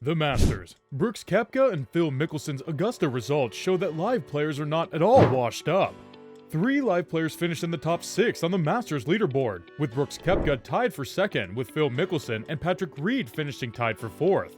The Masters. Brooks Koepka and Phil Mickelson's Augusta results show that live players are not at all washed up. 3 live players finished in the top 6 on the Masters leaderboard, with Brooks Koepka tied for second with Phil Mickelson and Patrick Reed finishing tied for 4th.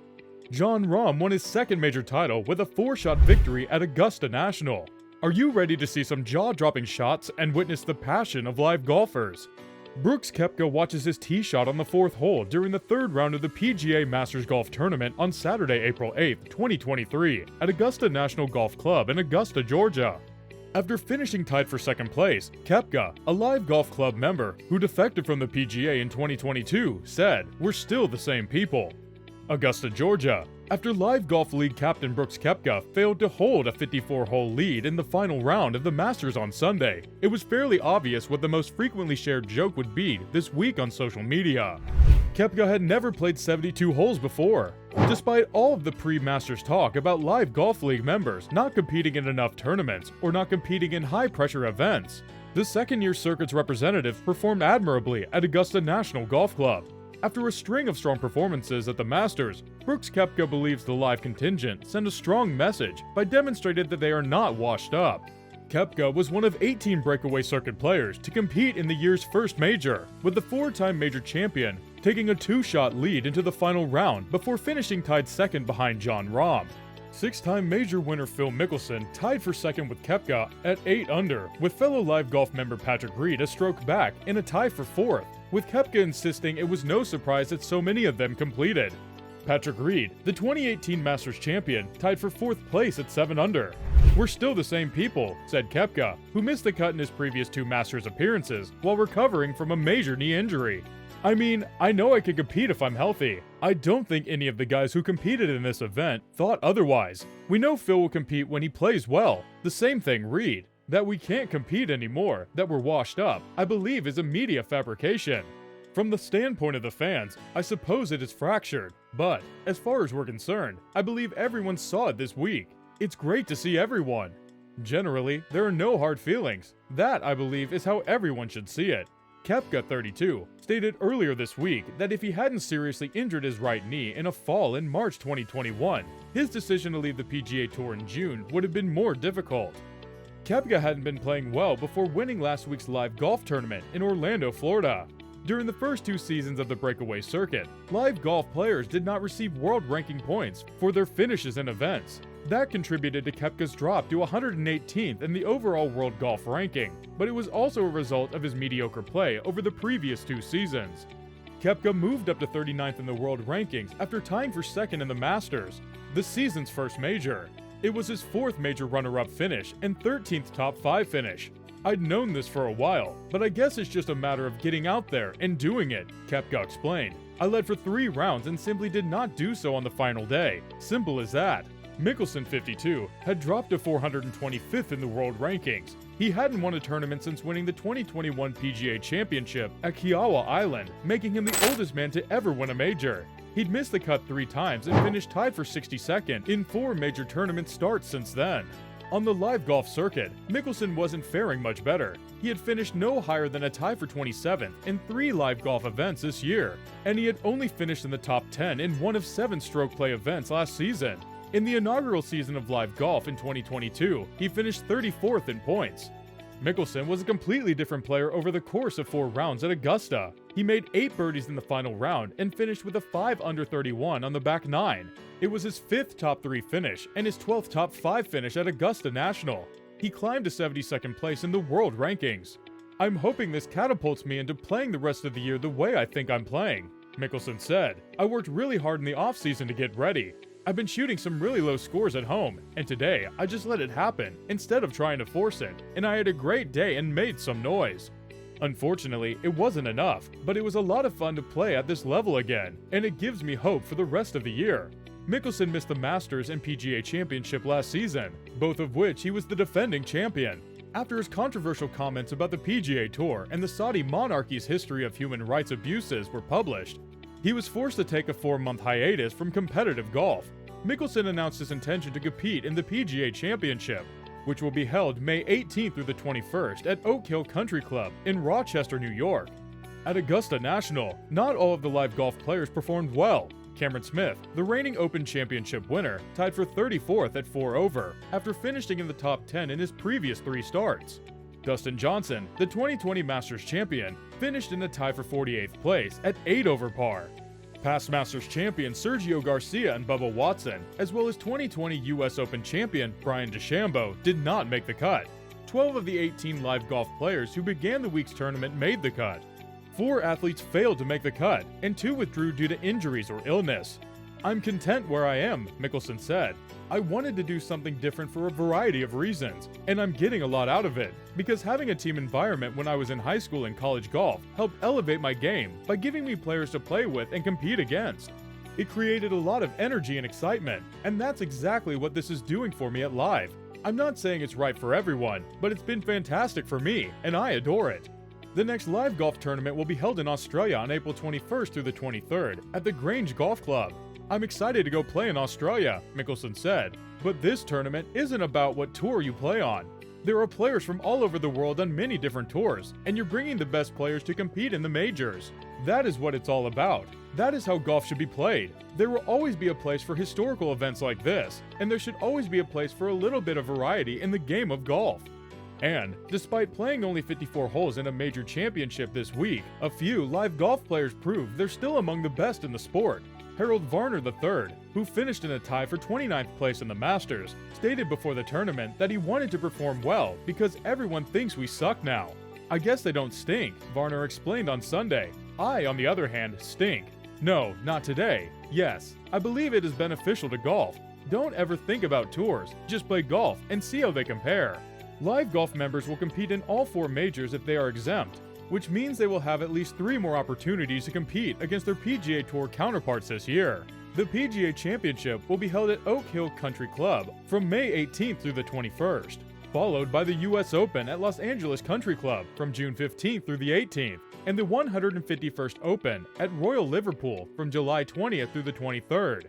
Jon Rahm won his second major title with a 4-shot victory at Augusta National. Are you ready to see some jaw-dropping shots and witness the passion of live golfers? Brooks Koepka watches his tee shot on the 4th hole during the 3rd round of the PGA Masters Golf Tournament on Saturday, April 8, 2023, at Augusta National Golf Club in Augusta, Georgia. After finishing tied for 2nd place, Koepka, a LIV Golf Club member who defected from the PGA in 2022, said, "We're still the same people." Augusta, Georgia. After LIV Golf League captain Brooks Koepka failed to hold a 54-hole lead in the final round of the Masters on Sunday, it was fairly obvious what the most frequently shared joke would be this week on social media. Koepka had never played 72 holes before. Despite all of the pre-Masters talk about LIV Golf League members not competing in enough tournaments or not competing in high-pressure events, the second-year circuit's representative performed admirably at Augusta National Golf Club. After a string of strong performances at the Masters, Brooks Koepka believes the live contingent sent a strong message by demonstrating that they are not washed up. Koepka was one of 18 breakaway circuit players to compete in the year's first major, with the 4-time major champion taking a 2-shot lead into the final round before finishing tied second behind Jon Rahm. 6-time major winner Phil Mickelson tied for second with Koepka at 8 under, with fellow LIV Golf member Patrick Reed a stroke back in a tie for 4th, with Koepka insisting it was no surprise that so many of them completed. Patrick Reed, the 2018 Masters champion, tied for 4th place at 7 under. "We're still the same people," said Koepka, who missed the cut in his previous 2 Masters appearances while recovering from a major knee injury. "I mean, I know I can compete if I'm healthy. I don't think any of the guys who competed in this event thought otherwise. We know Phil will compete when he plays well. The same thing Reed. That we can't compete anymore, that we're washed up, I believe is a media fabrication. From the standpoint of the fans, I suppose it is fractured, but as far as we're concerned, I believe everyone saw it this week. It's great to see everyone. Generally, there are no hard feelings. That, I believe, is how everyone should see it." Koepka, 32, stated earlier this week that if he hadn't seriously injured his right knee in a fall in March 2021, his decision to leave the PGA Tour in June would have been more difficult. Koepka hadn't been playing well before winning last week's LIV Golf Tournament in Orlando, Florida. During the first 2 seasons of the breakaway circuit, LIV Golf players did not receive world ranking points for their finishes in events. That contributed to Koepka's drop to 118th in the overall world golf ranking, but it was also a result of his mediocre play over the previous 2 seasons. Koepka moved up to 39th in the world rankings after tying for 2nd in the Masters, the season's first major. It was his 4th major runner-up finish and 13th top 5 finish. "I'd known this for a while, but I guess it's just a matter of getting out there and doing it," Koepka explained. "I led for 3 rounds and simply did not do so on the final day. Simple as that." Mickelson, 52, had dropped to 425th in the world rankings. He hadn't won a tournament since winning the 2021 PGA Championship at Kiawah Island, making him the oldest man to ever win a major. He'd missed the cut 3 times and finished tied for 62nd in 4 major tournament starts since then. On the LIV Golf circuit, Mickelson wasn't faring much better. He had finished no higher than a tie for 27th in 3 LIV Golf events this year, and he had only finished in the top 10 in 1 of 7 stroke play events last season. In the inaugural season of LIV Golf in 2022, he finished 34th in points. Mickelson was a completely different player over the course of 4 rounds at Augusta. He made 8 birdies in the final round and finished with a 5 under 31 on the back 9. It was his 5th top 3 finish and his 12th top 5 finish at Augusta National. He climbed to 72nd place in the world rankings. "I'm hoping this catapults me into playing the rest of the year the way I think I'm playing," Mickelson said. "I worked really hard in the offseason to get ready. I've been shooting some really low scores at home, and today I just let it happen instead of trying to force it, and I had a great day and made some noise. Unfortunately, it wasn't enough, but it was a lot of fun to play at this level again, and it gives me hope for the rest of the year." Mickelson missed the Masters and PGA Championship last season, both of which he was the defending champion. After his controversial comments about the PGA Tour and the Saudi monarchy's history of human rights abuses were published, he was forced to take a 4-month hiatus from competitive golf. Mickelson announced his intention to compete in the PGA Championship, which will be held May 18th through the 21st at Oak Hill Country Club in Rochester, New York. At Augusta National, not all of the LIV Golf players performed well. Cameron Smith, the reigning Open Championship winner, tied for 34th at 4 over after finishing in the top 10 in his previous 3 starts. Dustin Johnson, the 2020 Masters champion, finished in a tie for 48th place at 8 over par. Past Masters champion Sergio Garcia and Bubba Watson, as well as 2020 US Open champion Brian DeChambeau, did not make the cut. 12 of the 18 live golf players who began the week's tournament made the cut. 4 athletes failed to make the cut, and 2 withdrew due to injuries or illness. "I'm content where I am," Mickelson said. "I wanted to do something different for a variety of reasons, and I'm getting a lot out of it, because having a team environment when I was in high school and college golf helped elevate my game by giving me players to play with and compete against. It created a lot of energy and excitement, and that's exactly what this is doing for me at LIV. I'm not saying it's right for everyone, but it's been fantastic for me, and I adore it." The next live golf tournament will be held in Australia on April 21st through the 23rd at the Grange Golf Club. "I'm excited to go play in Australia," Mickelson said. "But this tournament isn't about what tour you play on. There are players from all over the world on many different tours, and you're bringing the best players to compete in the majors. That is what it's all about. That is how golf should be played. There will always be a place for historical events like this, and there should always be a place for a little bit of variety in the game of golf." And, despite playing only 54 holes in a major championship this week, a few live golf players proved they're still among the best in the sport. Harold Varner III, who finished in a tie for 29th place in the Masters, stated before the tournament that he wanted to perform well because everyone thinks we suck now. "I guess they don't stink," Varner explained on Sunday. "I, on the other hand, stink. No, not today. Yes, I believe it is beneficial to golf. Don't ever think about tours, just play golf and see how they compare." Live golf members will compete in all 4 majors if they are exempt, which means they will have at least 3 more opportunities to compete against their PGA Tour counterparts this year. The PGA Championship will be held at Oak Hill Country Club from May 18th through the 21st, followed by the US Open at Los Angeles Country Club from June 15th through the 18th, and the 151st Open at Royal Liverpool from July 20th through the 23rd.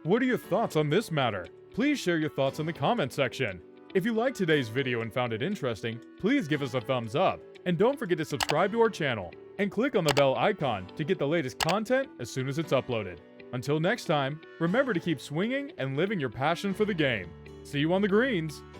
What are your thoughts on this matter? Please share your thoughts in the comment section. If you liked today's video and found it interesting, please give us a thumbs up, and don't forget to subscribe to our channel, and click on the bell icon to get the latest content as soon as it's uploaded. Until next time, remember to keep swinging and living your passion for the game. See you on the greens!